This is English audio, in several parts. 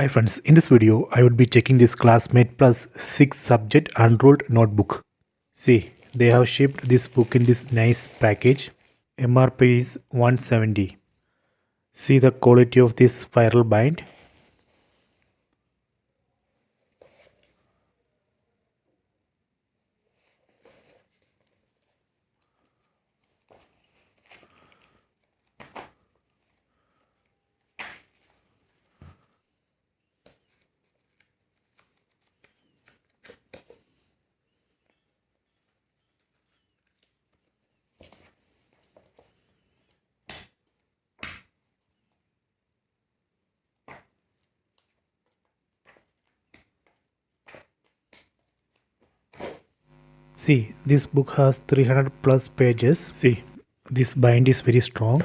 Hi friends, in this video I would be checking this Classmate plus 6 subject Unruled notebook. See, they have shipped this book in this nice package. MRP is 170. See the quality of this spiral bind. See, this book has 300 plus pages. See, this bind is very strong.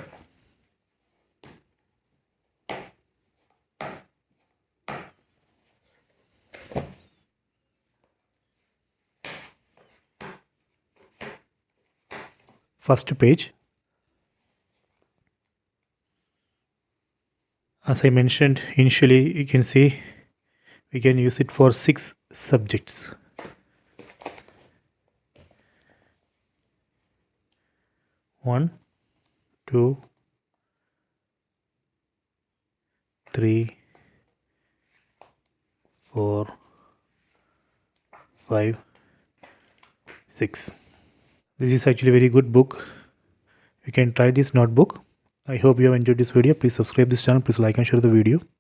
First page. As I mentioned initially, you can see we can use it for 6 subjects. One, two, three, 4, 5, 6. This is actually a very good book. You can try this notebook. I hope you have enjoyed this video. Please subscribe this channel. Please like and share the video.